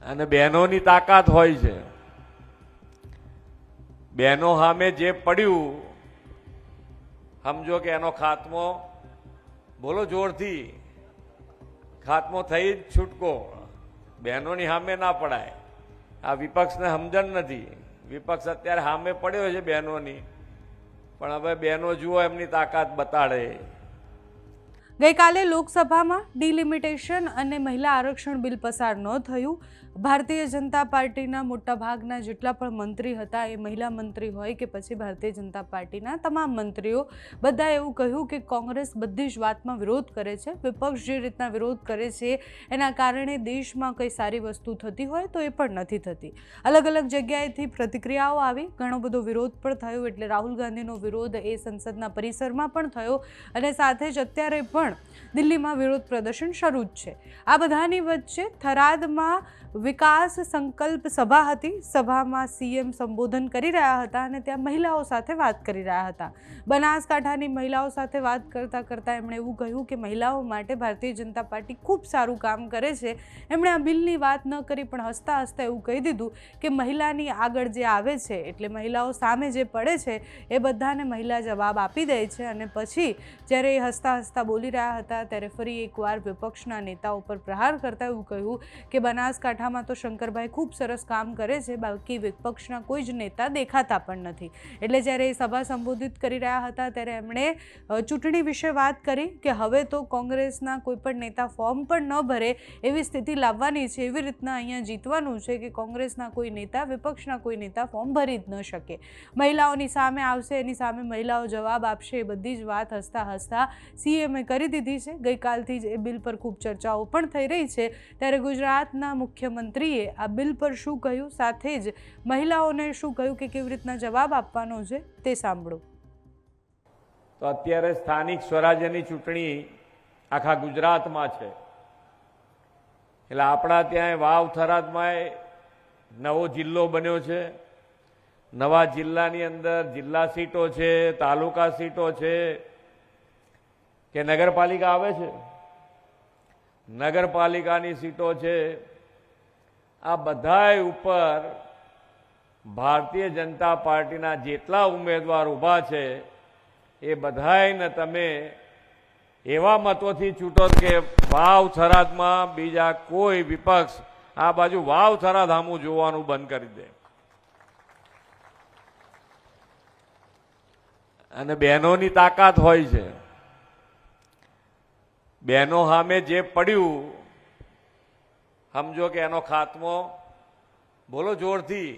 અને બહેનોની તાકાત હોય છે. બહેનો સામે જે પડ્યું સમજો કે એનો ખાત્મો, બોલો જોરથી, ખાત્મો થઈ જ છૂટકો. બહેનોની સામે ના પડાય. આ વિપક્ષને સમજણ નથી. વિપક્ષ અત્યારે સામે પડ્યો છે બહેનોની, પણ હવે બહેનો જુઓ એમની તાકાત બતાડે. ગઈકાલે લોકસભામાં ડિલિમિટેશન અને મહિલા આરક્ષણ બિલ પસાર ન થયું. ભારતીય જનતા પાર્ટીના મોટાભાગના જેટલા પણ મંત્રી હતા, એ મહિલા મંત્રી હોય કે પછી ભારતીય જનતા પાર્ટીના તમામ મંત્રીઓ, બધા એવું કહ્યું કે કોંગ્રેસ બધી જ વાતમાં વિરોધ કરે છે. વિપક્ષ જે રીતના વિરોધ કરે છે એના કારણે દેશમાં કંઈ સારી વસ્તુ થતી હોય તો એ પણ નથી થતી. અલગ અલગ જગ્યાએથી પ્રતિક્રિયાઓ આવી, ઘણો બધો વિરોધ પણ થયો. એટલે રાહુલ ગાંધીનો વિરોધ એ સંસદના પરિસરમાં પણ થયો અને સાથે જ અત્યારે પણ દિલ્હીમાં વિરોધ પ્રદર્શન શરૂ જ છે. આ બધાની વચ્ચે થરાદમાં વિકાસ સંકલ્પ સભા હતી. સભામાં સીએમ સંબોધન કરી રહ્યા હતા અને ત્યાં મહિલાઓ સાથે વાત કરી રહ્યા હતા. બનાસકાંઠાની મહિલાઓ સાથે વાત કરતાં કરતાં એમણે એવું કહ્યું કે મહિલાઓ માટે ભારતીય જનતા પાર્ટી ખૂબ સારું કામ કરે છે. એમણે આ બિલની વાત ન કરી, પણ હસતા હસતા એવું કહી દીધું કે મહિલાની આગળ જે આવે છે, એટલે મહિલાઓ સામે જે પડે છે એ બધાને મહિલા જવાબ આપી દે છે. અને પછી જ્યારે એ હસતા હસતા બોલી રહ્યા હતા ત્યારે ફરી એકવાર વિપક્ષના નેતાઓ પર પ્રહાર કરતા એવું કહ્યું કે બનાસકાંઠામાં તો શંકરભાઈ ખૂબ સરસ કામ કરે છે, બાકી વિપક્ષના કોઈ જ નેતા દેખાતા પણ નથી. એટલે જ્યારે એ સભા સંબોધિત કરી રહ્યા હતા ત્યારે એમણે ચૂંટણી વિશે વાત કરી કે હવે તો કોંગ્રેસના કોઈ પણ નેતા ફોર્મ પણ ન ભરે એવી સ્થિતિ લાવવાની છે. એવી રીતના અહીંયા જીતવાનું છે કે કોંગ્રેસના કોઈ નેતા, વિપક્ષના કોઈ નેતા ફોર્મ ભરી જ ન શકે. મહિલાઓની સામે આવશે, એની સામે મહિલાઓ જવાબ આપશે. એ બધી જ વાત હસતા હસતા સીએમએ કરી દીધી છે. ગઈકાલથી જ એ બિલ પર ખૂબ ચર્ચાઓ પણ થઈ રહી છે. ત્યારે ગુજરાતના મુખ્યમંત્રીએ આ બિલ પર શું કહ્યું, સાથે જ મહિલાઓને શું કહ્યું કે કેવી રીતના જવાબ આપવાનો છે તે સાંભળો. તો અત્યારે સ્થાનિક સ્વરાજ્યની ચૂંટણી આખા ગુજરાતમાં છે. એટલે આપણા ત્યાં વાવ થરાદમાં નવો જિલ્લો બન્યો છે. નવા જિલ્લાની અંદર જિલ્લા સીટો છે, તાલુકા સીટો છે કે નગરપાલિકા આવે છે, નગરપાલિકાની સીટો છે. આ બધાય ઉપર ભારતીય જનતા પાર્ટીના જેટલા ઉમેદવાર ઊભા છે એ બધાયને તમે એવા મતોથી ચૂંટો કે વાવ થરાદમાં બીજા કોઈ વિપક્ષ આ બાજુ વાવ થરાદ સામું જોવાનું બંધ કરી દે. અને બહેનોની તાકાત હોય છે. બહેનો સામે જે પડ્યું સમજો કે એનો ખાત્મો, બોલો જોરથી,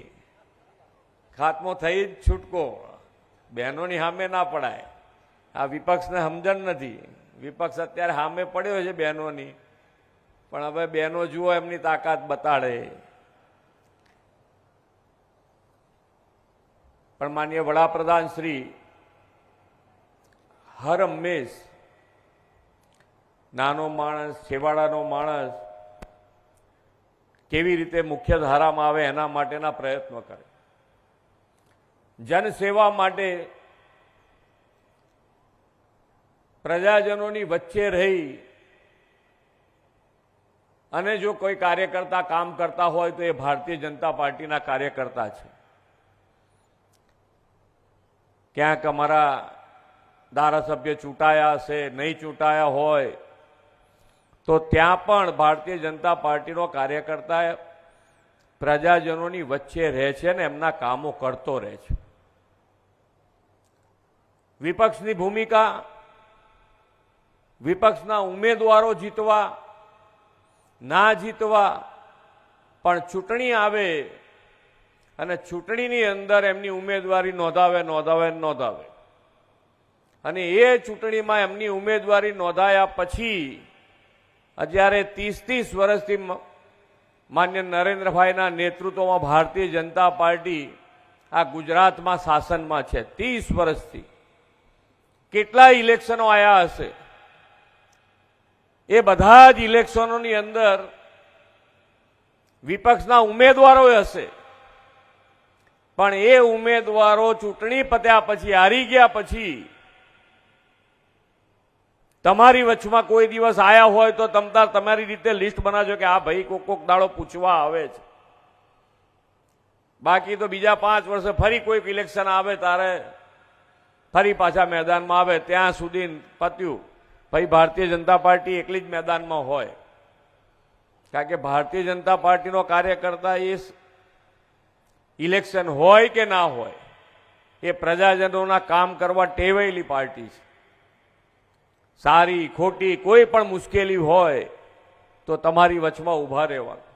ખાત્મો થઈ જ છૂટકો. બહેનોની સામે ના પડાય. આ વિપક્ષને સમજણ નથી. વિપક્ષ અત્યારે સામે પડ્યો છે બહેનોની, પણ હવે બહેનો જુઓ એમની તાકાત બતાડે. પણ માનનીય વડાપ્રધાન શ્રી હર હંમેશ નાનો માણસ, છેવાડાનો માણસ કેવી રીતે મુખ્ય ધારામાં આવે એના માટેના પ્રયત્નો કરે. જનસેવા માટે પ્રજાજનોની વચ્ચે રહી અને જો કોઈ કાર્યકર્તા કામ કરતા હોય તો એ ભારતીય જનતા પાર્ટીના કાર્યકર્તા છે. ક્યાંક અમારા ધારાસભ્ય ચૂંટાયા હશે, નહીં ચૂંટાયા હોય તો ત્યાં પણ ભારતીય જનતા પાર્ટીનો કાર્યકર્તા પ્રજાજનોની વચ્ચે રહે છે ને એમના કામો કરતો રહે છે. વિપક્ષની ભૂમિકા, વિપક્ષના ઉમેદવારો જીતવા ના જીતવા, પણ ચૂંટણી આવે અને ચૂંટણીની અંદર એમની ઉમેદવારી નોંધાવે અને એ ચૂંટણીમાં એમની ઉમેદવારી નોંધાયા પછી અત્યારે 30 વર્ષથી માન્ય નરેન્દ્રભાઈના નેતૃત્વમાં ભારતીય જનતા પાર્ટી આ ગુજરાતમાં શાસનમાં છે. 30 વર્ષથી કેટલા ઇલેક્શનો આવ્યા હશે. એ બધા જ ઇલેક્શનોની અંદર વિપક્ષના ઉમેદવારો હશે, પણ એ ઉમેદવારો ચૂંટણી પત્યા પછી, હારી ગયા પછી તમારી વચમાં કોઈ દિવસ આયા હોય તો તમારી રીતે લિસ્ટ બનાવજો કે આ ભાઈ કોક દાડો પૂછવા આવે છે. બાકી તો બીજા 5 વર્ષે ફરી કોઈક ઇલેક્શન આવે તારે ફરી પાછા મેદાનમાં આવે ત્યાં સુધી પત્યું. પછી ભારતીય જનતા પાર્ટી એકલી જ મેદાનમાં હોય, કારણ કે ભારતીય જનતા પાર્ટીનો કાર્યકર્તા એ ઇલેક્શન હોય કે ના હોય એ પ્રજાજનોના કામ કરવા ટેવાયેલી પાર્ટી છે. સારી ખોટી કોઈ પણ મુશ્કેલી હોય તો તમારી વચમાં ઊભા રહેવાનું.